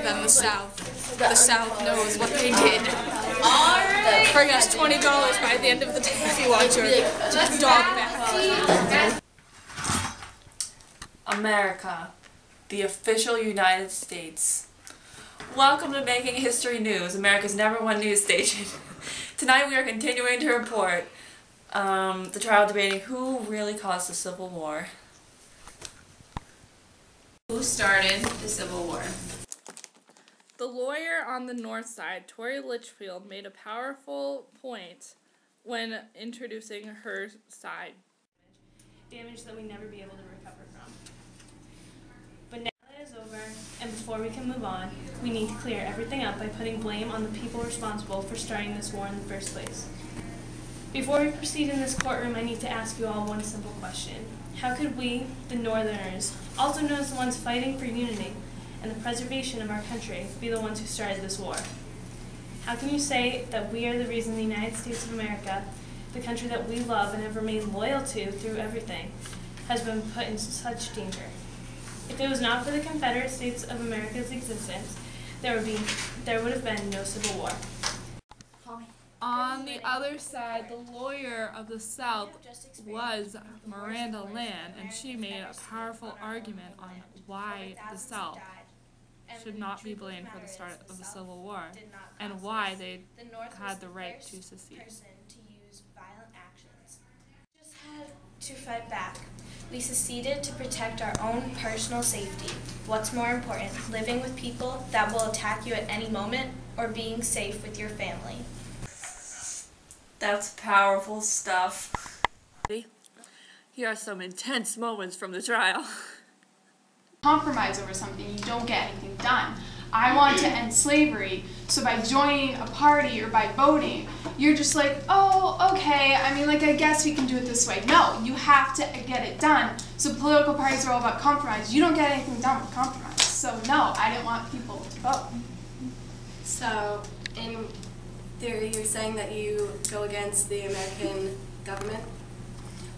than the South. The South knows what they did. Bring us $20 by the end of the day if you want your dog back. America, the official United States. Welcome to Making History News, America's #1 news station. Tonight we are continuing to report the trial debating who really caused the Civil War. Who started the Civil War? The lawyer on the north side, Tory Litchfield, made a powerful point when introducing her side. Damage that we never be able to recover from. But now that it is over, and before we can move on, we need to clear everything up by putting blame on the people responsible for starting this war in the first place. Before we proceed in this courtroom, I need to ask you all one simple question. How could we, the Northerners, also known as the ones fighting for unity and the preservation of our country, be the ones who started this war? How can you say that we are the reason the United States of America, the country that we love and have remained loyal to through everything, has been put in such danger? If it was not for the Confederate States of America's existence, there would have been no Civil War. On the other side, the lawyer of the South was Miranda Land, and she made a powerful argument on why the South should not be blamed for the start of the Civil War and why they had the right to secede. Just had to fight back. We seceded to protect our own personal safety. What's more important, living with people that will attack you at any moment or being safe with your family? That's powerful stuff. Here are some intense moments from the trial. Compromise over something, you don't get anything done. I want to end slavery, so by joining a party or by voting, you're just like, oh, okay, I mean, like, I guess we can do it this way. No, you have to get it done. So political parties are all about compromise. You don't get anything done with compromise. So no, I didn't want people to vote. So, in theory, you're saying that you go against the American government?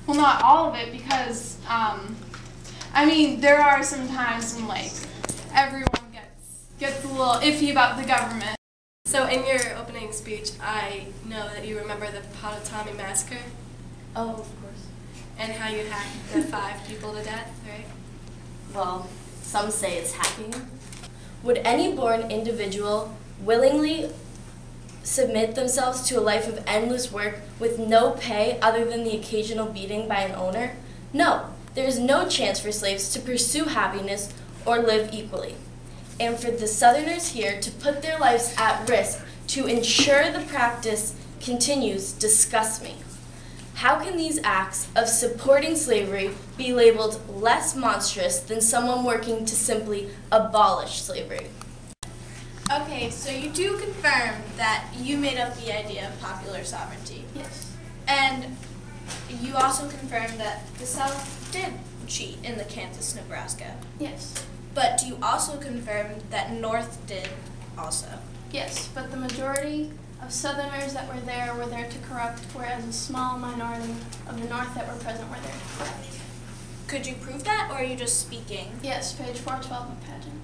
Well, not all of it, because, I mean, there are some times when, like, everyone gets a little iffy about the government. So in your opening speech, I know that you remember the Potawatomi Massacre? Oh, of course. And how you hacked the 5 people to death, right? Well, some say it's hacking. Would any born individual willingly submit themselves to a life of endless work with no pay other than the occasional beating by an owner? No, there is no chance for slaves to pursue happiness or live equally. And for the Southerners here to put their lives at risk to ensure the practice continues disgusts me. How can these acts of supporting slavery be labeled less monstrous than someone working to simply abolish slavery? Okay, so you do confirm that you made up the idea of popular sovereignty. Yes. And you also confirm that the South did cheat in the Kansas-Nebraska. Yes. But do you also confirm that North did also? Yes, but the majority of Southerners that were there to corrupt, whereas a small minority of the North that were present were there to corrupt. Could you prove that, or are you just speaking? Yes, page 412 of pageant.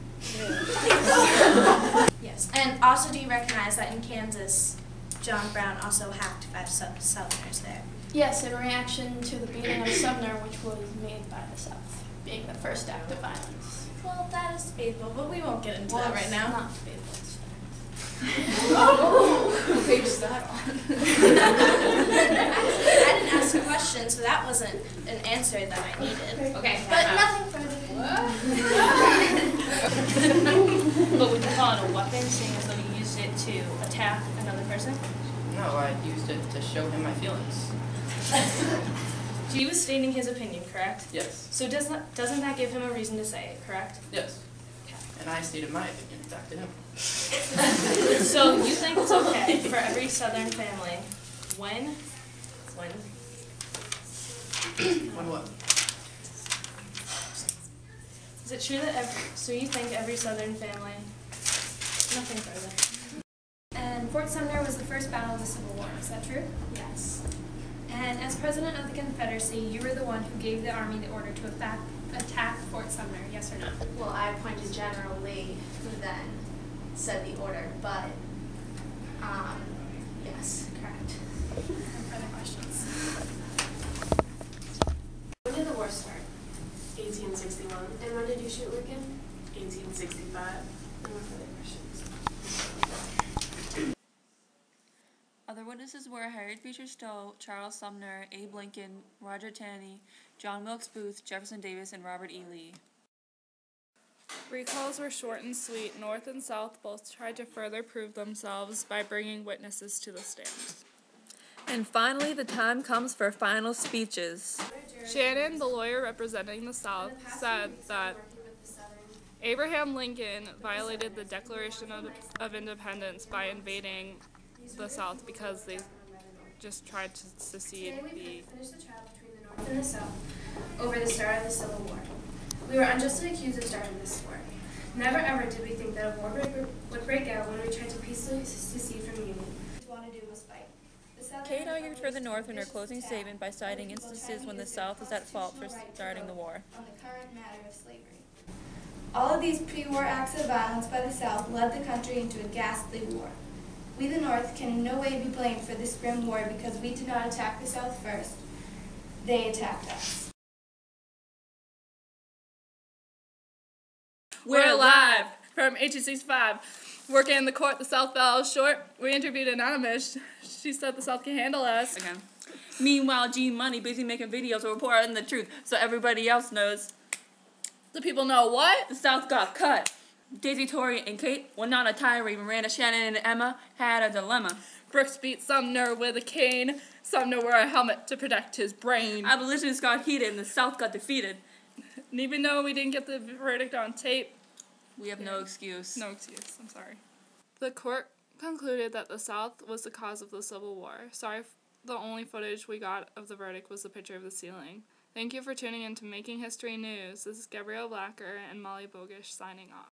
Yes, and also do you recognize that in Kansas, John Brown also hacked 5 Southerners there? Yes, in reaction to the beating of Sumner, which was made by the South, being the first act of violence. Well, that is debatable, but we won't get into that right now. Not debatable, it's What page is that on? I didn't ask a question, so that wasn't an answer that I needed. Okay. But nothing further. But would you call it a weapon, seeing as though you used it to attack another person? No, I used it to show him my feelings. He was stating his opinion, correct? Yes. So doesn't that give him a reason to say it, correct? Yes. And I stated my opinion back to him. So you think it's okay for every Southern family when On what? is it true that so you think every Southern family, nothing further. And Fort Sumner was the first battle of the Civil War, is that true? Yes. And as President of the Confederacy, you were the one who gave the Army the order to attack Fort Sumner, yes or no? Well, I appointed General Lee, who then said the order, but yes, correct. Other questions? When did the war start? 1861. And when did you shoot Lincoln? 1865. No further questions. Other witnesses were Harriet Beecher Stowe, Charles Sumner, Abe Lincoln, Roger Taney, John Wilkes Booth, Jefferson Davis, and Robert E. Lee. Recalls were short and sweet. North and South both tried to further prove themselves by bringing witnesses to the stand. And finally, the time comes for final speeches. Shannon, the lawyer representing the South, said that Abraham Lincoln violated the Declaration of Independence by invading the South because they just tried to secede Finished the trial between the North and the South over the start of the Civil War. We were unjustly accused of starting this war. Never ever did we think that a war would break out when we tried to peacefully secede from the Union. What we wanted to do was fight. Kate argued for the North in her closing statement by citing instances when the South was at fault for starting the war. On the current matter of slavery. All of these pre-war acts of violence by the South led the country into a ghastly war. We, the North, can in no way be blamed for this grim war because we did not attack the South first. They attacked us. We're live from 1865. Working in the court, the South fell short. We interviewed Anonymous. She said the South can handle us. Okay. Meanwhile, G Money busy making videos to report on the truth so everybody else knows. The people know what? The South got cut. Daisy, Tori, and Kate were not a tirade. Miranda, Shannon, and Emma had a dilemma. Brooks beat Sumner with a cane. Sumner wore a helmet to protect his brain. Abolitionists got heated and the South got defeated. And even though we didn't get the verdict on tape, we have no excuse. No excuse, I'm sorry. The court concluded that the South was the cause of the Civil War. Sorry, the only footage we got of the verdict was the picture of the ceiling. Thank you for tuning in to Making History News. This is Gabrielle Blacker and Molly Bogish signing off.